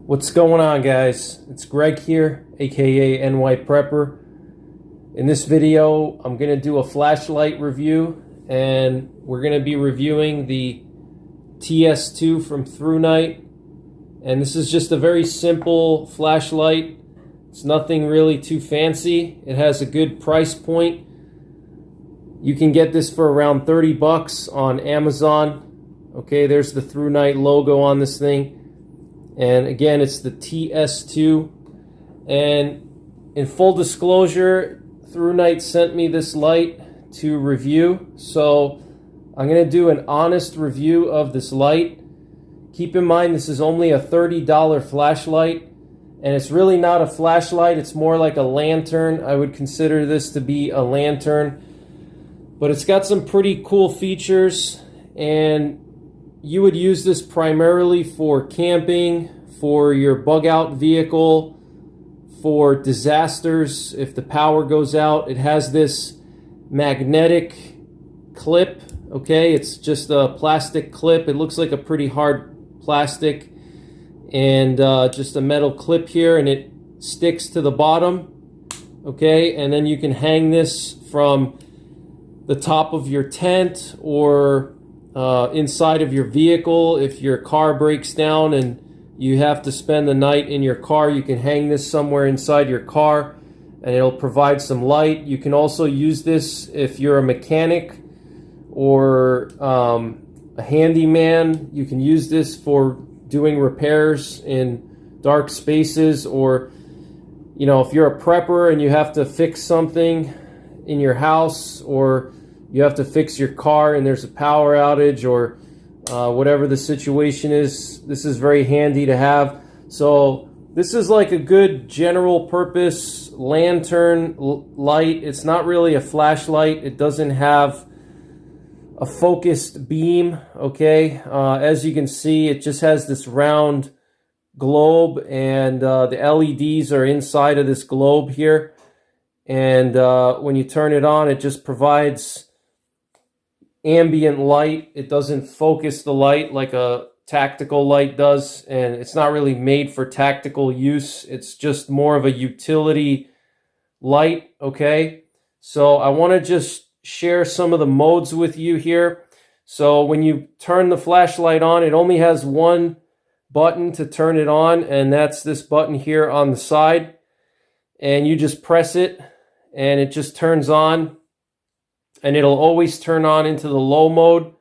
What's going on, guys? It's Greg here, aka NYPrepper. In this video, I'm going to do a flashlight review, and we're going to be reviewing the TS2 from Thrunite. And this is just a very simple flashlight. It's nothing really too fancy. It has a good price point. You can get this for around 30 bucks on Amazon. Okay, there's the Thrunite logo on this thing. And again, it's the TS2. And in full disclosure, Thrunite sent me this light to review. So I'm going to do an honest review of this light. Keep in mind, this is only a $30 flashlight. And it's really not a flashlight. It's more like a lantern. I would consider this to be a lantern. But it's got some pretty cool features. And you would use this primarily for camping, for your bug out vehicle, for disasters if the power goes out. It has this magnetic clip, okay? It's just a plastic clip. It looks like a pretty hard plastic, and just a metal clip here, and it sticks to the bottom, okay? And then you can hang this from the top of your tent or inside of your vehicle. If your car breaks down and you have to spend the night in your car, you can hang this somewhere inside your car and it'll provide some light. You can also use this if you're a mechanic or a handyman. You can use this for doing repairs in dark spaces, or you know, if you're a prepper and you have to fix something in your house, or you have to fix your car and there's a power outage, or whatever the situation is, this is very handy to have. So this is like a good general purpose lantern light. It's not really a flashlight. It doesn't have a focused beam, okay? As you can see, it just has this round globe, and the LEDs are inside of this globe here. And when you turn it on, it just provides ambient light. It doesn't focus the light like a tactical light does, and it's not really made for tactical use. It's just more of a utility light, okay? So I want to just share some of the modes with you here. So when you turn the flashlight on, it only has one button to turn it on, and that's this button here on the side. And you just press it, and it just turns on. And it'll always turn on into the low mode.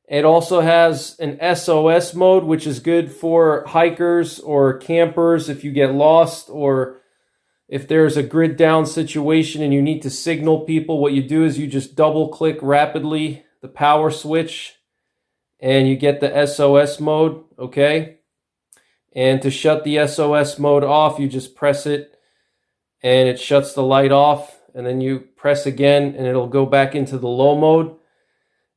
It also has an SOS mode, which is good for hikers or campers if you get lost, or if there's a grid down situation and you need to signal people. What you do is you just double click rapidly the power switch and you get the SOS mode, okay? And to shut the SOS mode off, you just press it and it shuts the light off. And then you press again and it'll go back into the low mode.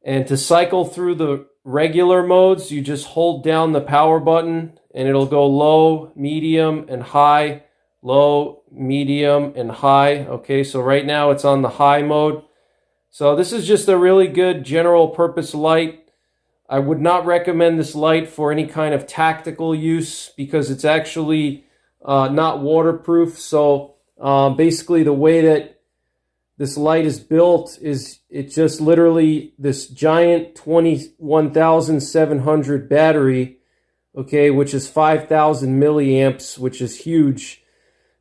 And to cycle through the regular modes, you just hold down the power button and it'll go low, medium, and high. Low, medium, and high. Okay, so right now it's on the high mode. So this is just a really good general purpose light. I would not recommend this light for any kind of tactical use because it's actually not waterproof. So basically the way that this light is built is it's just literally this giant 21,700 battery, okay, which is 5,000 milliamps, which is huge.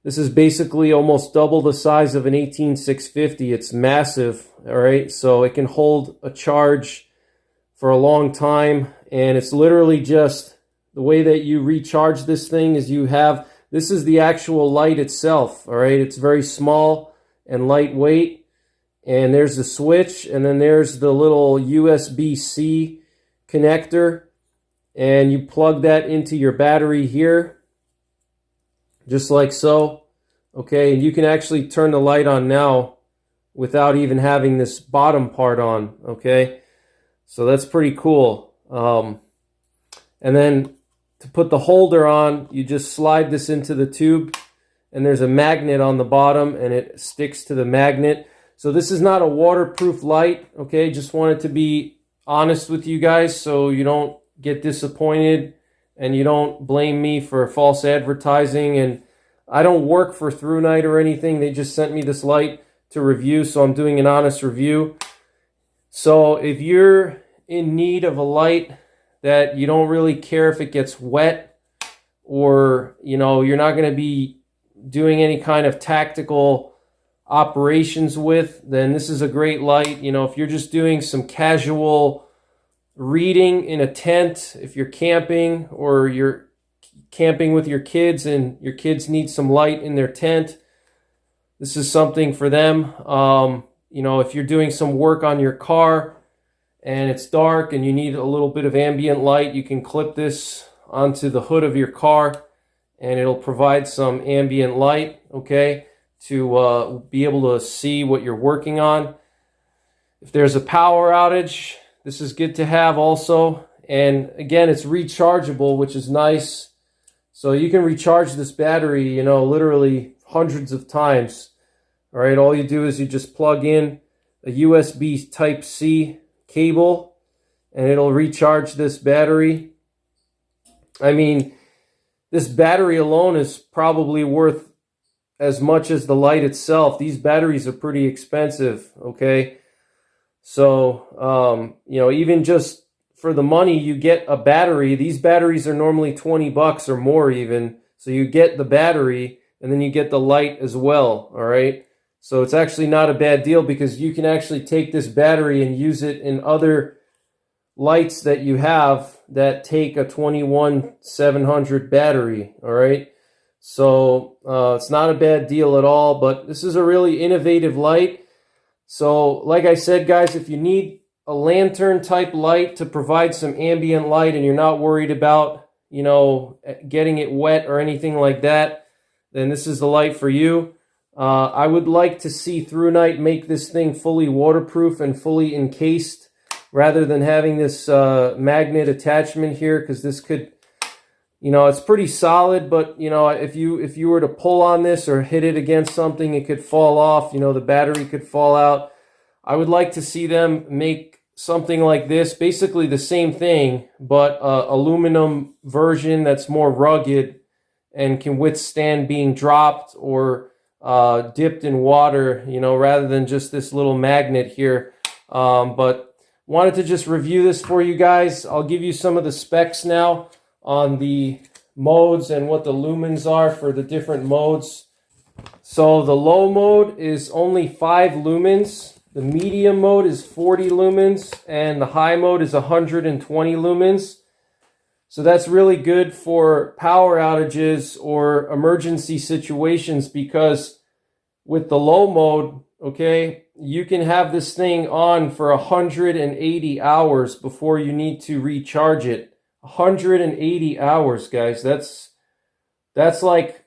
This is basically almost double the size of an 18650. It's massive, all right? So it can hold a charge for a long time, and it's literally just the way that you recharge this thing is you have, this is the actual light itself, all right? It's very small and lightweight, and there's the switch, and then there's the little USB-C connector, and you plug that into your battery here, just like so, okay? And you can actually turn the light on now without even having this bottom part on, okay? So that's pretty cool. And then to put the holder on, you just slide this into the tube, and there's a magnet on the bottom and it sticks to the magnet. So this is not a waterproof light, okay? Just wanted to be honest with you guys so you don't get disappointed and you don't blame me for false advertising. And I don't work for Thrunite or anything. They just sent me this light to review, so I'm doing an honest review. So if you're in need of a light that you don't really care if it gets wet, or you're not going to be doing any kind of tactical operations with, then this is a great light. If you're just doing some casual reading in a tent, if you're camping or you're camping with your kids and your kids need some light in their tent, this is something for them. If you're doing some work on your car and it's dark and you need a little bit of ambient light, you can clip this onto the hood of your car and it'll provide some ambient light, okay, to be able to see what you're working on. If there's a power outage, this is good to have also. And again, it's rechargeable, which is nice. So you can recharge this battery, literally hundreds of times. All right, all you do is you just plug in a USB Type-C cable and it'll recharge this battery. I mean, this battery alone is probably worth as much as the light itself. These batteries are pretty expensive, okay? So, even just for the money you get a battery, these batteries are normally 20 bucks or more even. So you get the battery and then you get the light as well, all right? So it's actually not a bad deal because you can actually take this battery and use it in other lights that you have that take a 21700 battery, all right? So it's not a bad deal at all, but this is a really innovative light. So like I said, guys, if you need a lantern type light to provide some ambient light and you're not worried about, getting it wet or anything like that, then this is the light for you. I would like to see Thrunite make this thing fully waterproof and fully encased rather than having this magnet attachment here, because this could, it's pretty solid, but if you were to pull on this or hit it against something, it could fall off. The battery could fall out. I would like to see them make something like this, basically the same thing, but aluminum version that's more rugged and can withstand being dropped or dipped in water, rather than just this little magnet here. But wanted to just review this for you guys. I'll give you some of the specs now on the modes and what the lumens are for the different modes. So the low mode is only 5 lumens. The medium mode is 40 lumens. And the high mode is 120 lumens. So that's really good for power outages or emergency situations, because with the low mode, okay, you can have this thing on for 180 hours before you need to recharge it. 180 hours, guys. That's like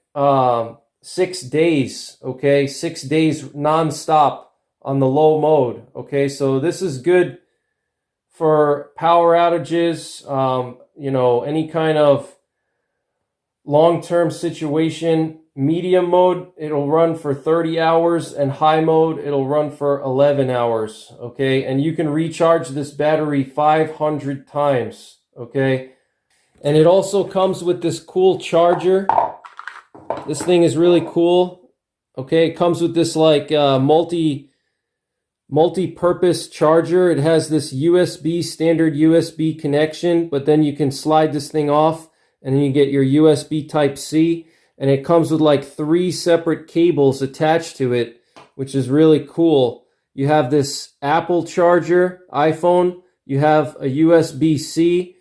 6 days, okay? 6 days nonstop on the low mode, okay? So this is good for power outages, any kind of long-term situation. Medium mode, it'll run for 30 hours, and high mode, it'll run for 11 hours, okay? And you can recharge this battery 500 times, okay? And it also comes with this cool charger. This thing is really cool, okay? It comes with this like multi-purpose charger. It has this standard USB connection, but then you can slide this thing off and then you get your USB Type-C. And it comes with like 3 separate cables attached to it, which is really cool. You have this Apple charger, iPhone. You have a USB-C,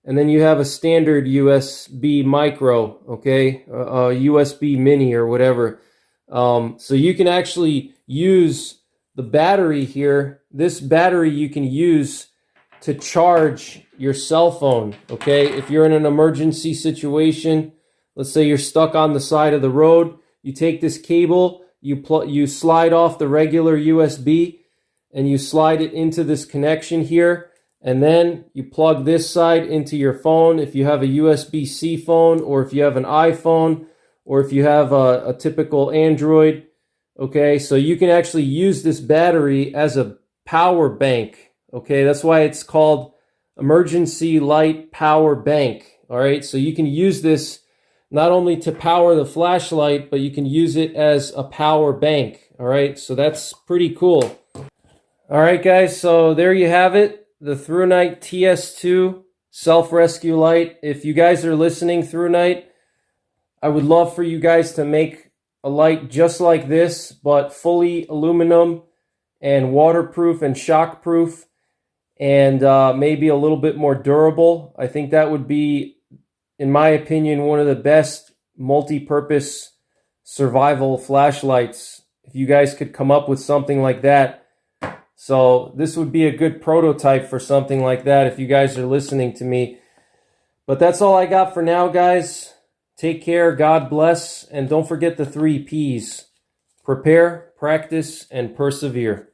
and then you have a standard USB micro, okay? A USB mini or whatever. So you can actually use the battery here. This battery you can use to charge your cell phone, okay? If you're in an emergency situation, let's say you're stuck on the side of the road, you take this cable, you slide off the regular USB, and you slide it into this connection here, and then you plug this side into your phone if you have a USB-C phone, or if you have an iPhone, or if you have a typical Android, okay? So you can actually use this battery as a power bank, okay? That's why it's called Emergency Light Power Bank, All right, so you can use this not only to power the flashlight, but you can use it as a power bank. All right, so that's pretty cool. All right, guys, so there you have it, the Thrunite TS2 self-rescue light. If you guys are listening, Thrunite, I would love for you guys to make a light just like this, but fully aluminum and waterproof and shockproof, and maybe a little bit more durable. I think that would be, in my opinion, one of the best multi-purpose survival flashlights. If you guys could come up with something like that. So this would be a good prototype for something like that if you guys are listening to me. But that's all I got for now, guys. Take care, God bless, and don't forget the 3 Ps. Prepare, practice, and persevere.